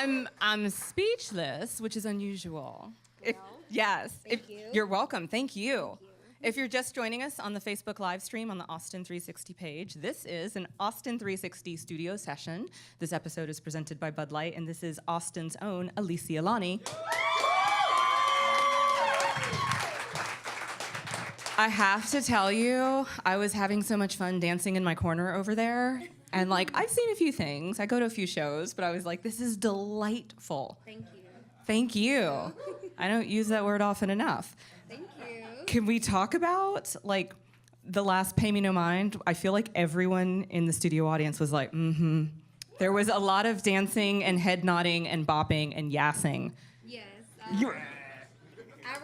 I'm speechless, which is unusual. Yes. Thank you. You're welcome. Thank you. If you're just joining us on the Facebook live stream on the Austin360 page, this is an Austin360 studio session. This episode is presented by Bud Light, and this is Austin's own Alesia Lani. I have to tell you, I was having so much fun dancing in my corner over there. And like, I've seen a few things. I go to a few shows, but I was like, this is delightful. Thank you. Thank you. I don't use that word often enough. Thank you. Can we talk about, like, the last Pay Me No Mind? I feel like everyone in the studio audience was like, mm-hmm. There was a lot of dancing and head nodding and bopping and yassing. Yes. I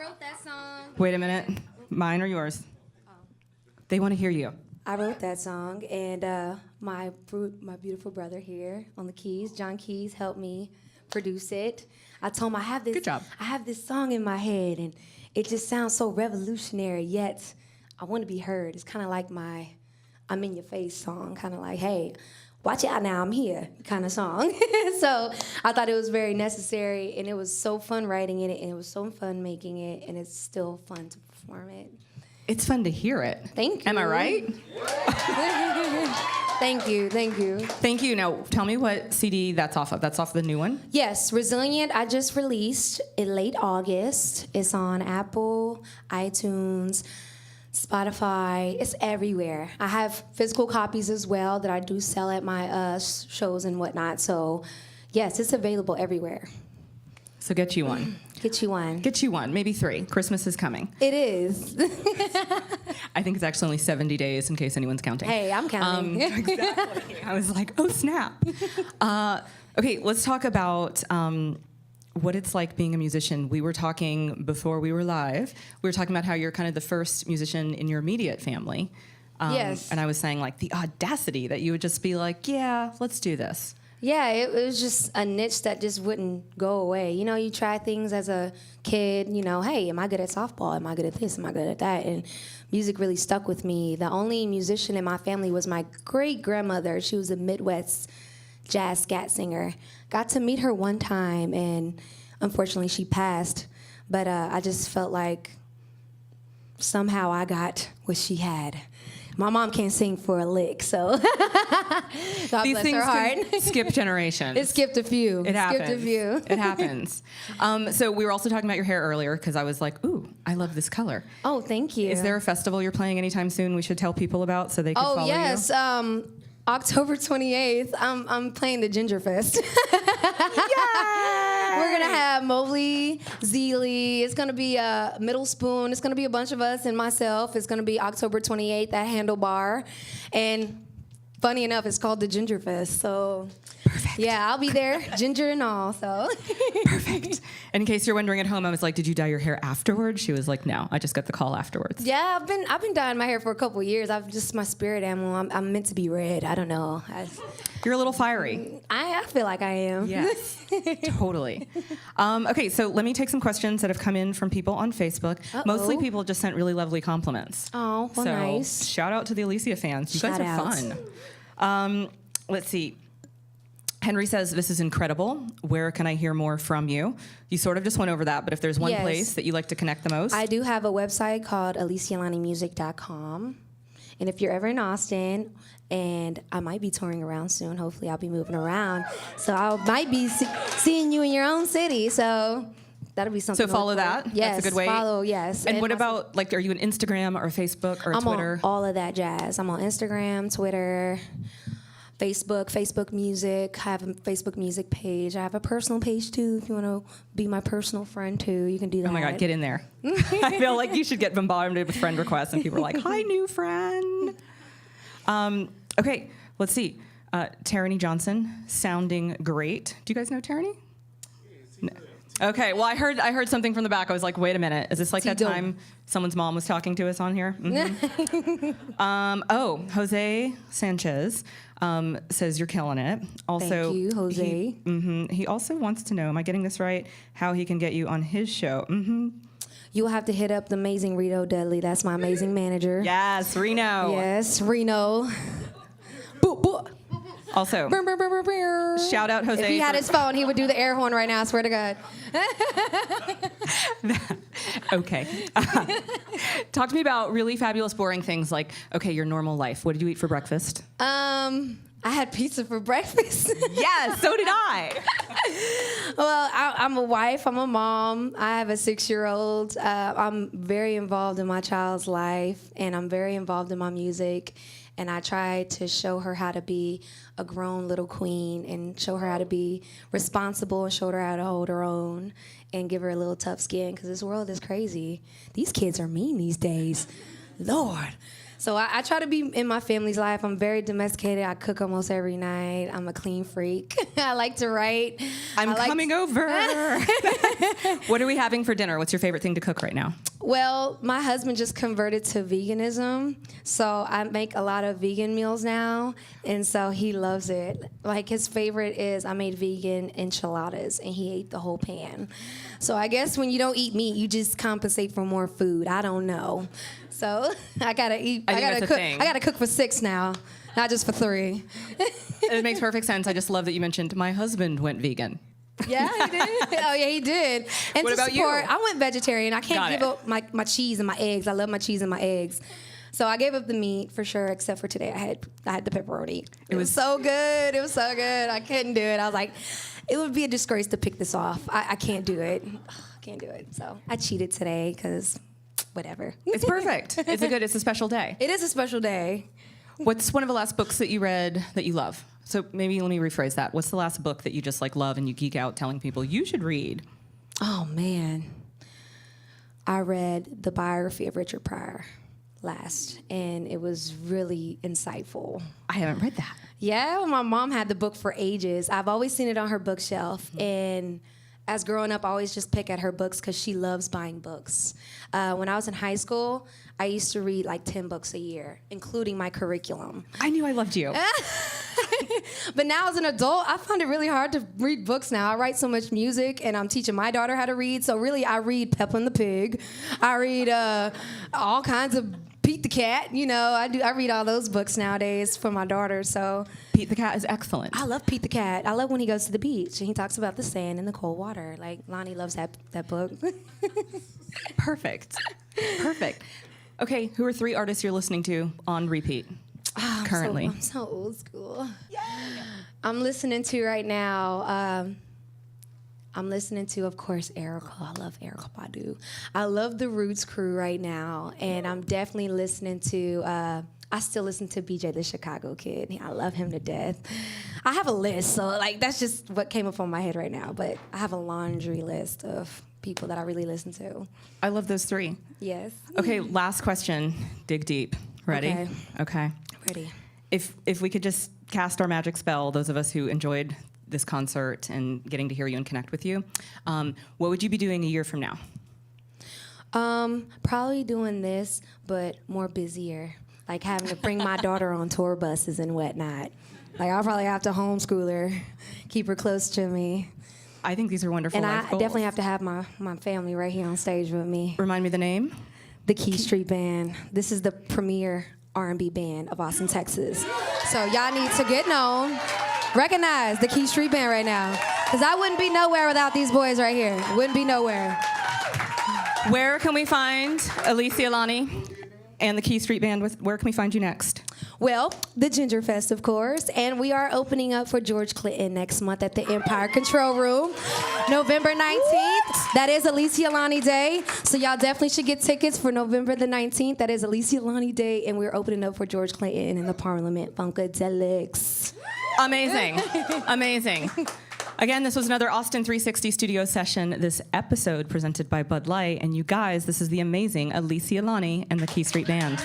wrote that song. Wait a minute. Mine or yours? Oh. They want to hear you. I wrote that song, and my beautiful brother here on the keys, John Keys, helped me produce it. I told him I have this. Good job. I have this song in my head, and it just sounds so revolutionary. Yet I want to be heard. It's kind of like my "I'm in Your Face" song, kind of like, "Hey, watch out now, I'm here" kind of song. So I thought it was very necessary, and it was so fun writing it, and it was so fun making it, and it's still fun to perform it. It's fun to hear it. Thank you. Am I right? Thank you. Thank you. Now, tell me what CD that's off of. That's off the new one? Yes, Resilient, I just released in late August. It's on Apple, iTunes, Spotify. It's everywhere. I have physical copies as well that I do sell at my shows and whatnot. So, yes, it's available everywhere. So get you one. Get you one. Get you one. Maybe 3. Christmas is coming. It is. I think it's actually only 70 days in case anyone's counting. Hey, I'm counting. Exactly. I was like, oh, snap. Okay, let's talk about what it's like being a musician. We were talking before we were live. We were talking about how you're kind of the first musician in your immediate family. Yes. And I was saying, like, the audacity that you would just be like, yeah, let's do this. Yeah, it was just a niche that just wouldn't go away. You know, you try things as a kid, you know, hey, am I good at softball? Am I good at this? Am I good at that? And music really stuck with me. The only musician in my family was my great-grandmother. She was a Midwest jazz scat singer. Got to meet her one time, and unfortunately she passed. But I just felt like somehow I got what she had. My mom can't sing for a lick, so God These bless things her heart. can skip generations. It skipped a few. It happens. Skipped a few. It happens. So we were also talking about your hair earlier because I was like, ooh, I love this color. Oh, thank you. Is there a festival you're playing anytime soon we should tell people about so they can follow you? Oh, yes. October 28th, I'm playing the Ginger Fest. We're going to have Mobley, Zeely. It's going to be Middle Spoon. It's going to be a bunch of us and myself. It's going to be October 28th at Handlebar. And funny enough, it's called the Ginger Fest. So, perfect. Yeah, I'll be there, ginger and all. So perfect. And in case you're wondering at home, I was like, did you dye your hair afterwards? She was like, no, I just got the call afterwards. Yeah, I've been dyeing my hair for a couple of years. I've just my spirit animal. I'm meant to be red. I don't know. You're a little fiery. I feel like I am. Yes, totally. Okay, so let me take some questions that have come in from people on Facebook. Uh-oh. Mostly people just sent really lovely compliments. Oh, well, so nice. Shout out to the Alesia fans. You guys Shout are out. fun. Let's see. Henry says, this is incredible. Where can I hear more from you? You sort of just went over that, but if there's one Yes. place that you like to connect the most. I do have a website called AlesiaLaniMusic.com. And if you're ever in Austin, and I might be touring around soon, hopefully I'll be moving around. So I might be seeing you in your own city. So that'll be something. So follow that. Yes, That's a good way. Follow, yes. And what about, like, are you on Instagram or Facebook or Twitter? I'm on all of that jazz. I'm on Instagram, Twitter, Facebook Music. I have a Facebook Music page. I have a personal page, too, if you want to be my personal friend, too. You can do that. Oh, my God, get in there. I feel like you should get bombarded with friend requests, and people are like, hi, new friend. Okay, let's see. Tarani Johnson, sounding great. Do you guys know Tarani? No. Okay, well, I heard something from the back. I was like, wait a minute. Is this like that time someone's mom was talking to us on here? Mm-hmm. Jose Sanchez says you're killing it. Also, thank you, Jose. He also wants to know, am I getting this right, how he can get you on his show? Mm-hmm. You'll have to hit up the amazing Rito Dudley. That's my amazing manager. Yes, Reno. Yes, Reno. Boo, boo. Also, shout out Jose. If he had his phone, he would do the air horn right now, I swear to God. Okay. Talk to me about really fabulous, boring things like, okay, your normal life. What did you eat for breakfast? I had pizza for breakfast. Yes, so did I. Well, I'm a wife. I'm a mom. I have a 6-year-old. I'm very involved in my child's life, and I'm very involved in my music. And I try to show her how to be a grown little queen and show her how to be responsible and show her how to hold her own and give her a little tough skin because this world is crazy. These kids are mean these days. Lord. So I try to be in my family's life. I'm very domesticated. I cook almost every night. I'm a clean freak. I like to write. I'm coming over. What are we having for dinner? What's your favorite thing to cook right now? Well, my husband just converted to veganism, so I make a lot of vegan meals now, and so he loves it. Like, his favorite is I made vegan enchiladas, and he ate the whole pan. So I guess when you don't eat meat, you just compensate for more food. I don't know. So I gotta eat. I gotta cook. I gotta cook for 6 now, not just for 3. It makes perfect sense. I just love that you mentioned my husband went vegan. Yeah, he did. Oh, yeah, he did. And what about you? I went vegetarian. I can't give up my cheese and my eggs. I love my cheese and my eggs. So I gave up the meat for sure, except for today. I had the pepperoni. It was so good. It was so good. I couldn't do it. I was like, it would be a disgrace to pick this off. I can't do it. I can't do it. So I cheated today because whatever. It's perfect. It's a special day. It is a special day. What's one of the last books that you read that you love? So maybe let me rephrase that. What's the last book that you just like love and you geek out telling people you should read? Oh, man. I read the biography of Richard Pryor last, and it was really insightful. I haven't read that. Yeah, my mom had the book for ages. I've always seen it on her bookshelf, and as growing up, I always just pick at her books because she loves buying books. When I was in high school, I used to read like 10 books a year, including my curriculum. I knew I loved you. But now as an adult, I find it really hard to read books now. I write so much music, and I'm teaching my daughter how to read. So really, I read Peppa and the Pig. I read all kinds of Pete the Cat. You know, I read all those books nowadays for my daughter. So Pete the Cat is excellent. I love Pete the Cat. I love when he goes to the beach and he talks about the sand and the cold water. Like, Lani loves that book. Perfect. Okay, who are 3 artists you're listening to on repeat currently? I'm so old school. Yay. I'm listening to right now. I'm listening to, of course, Erica. I love Erica Badu. I love the Roots crew right now, and I'm definitely listening to. I still listen to BJ the Chicago Kid. I love him to death. I have a list, so like that's just what came up on my head right now. But I have a laundry list of people that I really listen to. I love those 3. Yes. Okay, last question. Dig deep. Ready? Okay. Ready. If we could just cast our magic spell, those of us who enjoyed this concert and getting to hear you and connect with you, what would you be doing a year from now? Probably doing this, but more busier. Like having to bring my daughter on tour buses and whatnot. Like I'll probably have to homeschool her, keep her close to me. I think these are wonderful. And life I goals. definitely have to have my family right here on stage with me. Remind me the name? The Key Street Band. This is the premier R&B band of Austin, Texas. So y'all need to get known. Recognize the Key Street Band right now. Because I wouldn't be nowhere without these boys right here. Wouldn't be nowhere. Where can we find Alesia Lani and the Key Street Band? Where can we find you next? Well, the Ginger Fest, of course. And we are opening up for George Clinton next month at the Empire Control Room. November 19th. That is Alesia Lani Day. So y'all definitely should get tickets for November the 19th. That is Alesia Lani Day. And we're opening up for George Clinton in the Parliament Funkadelics. Amazing. Amazing. Again, this was another Austin360 studio session. This episode presented by Bud Light. And you guys, this is the amazing Alesia Lani and the Key Street Band.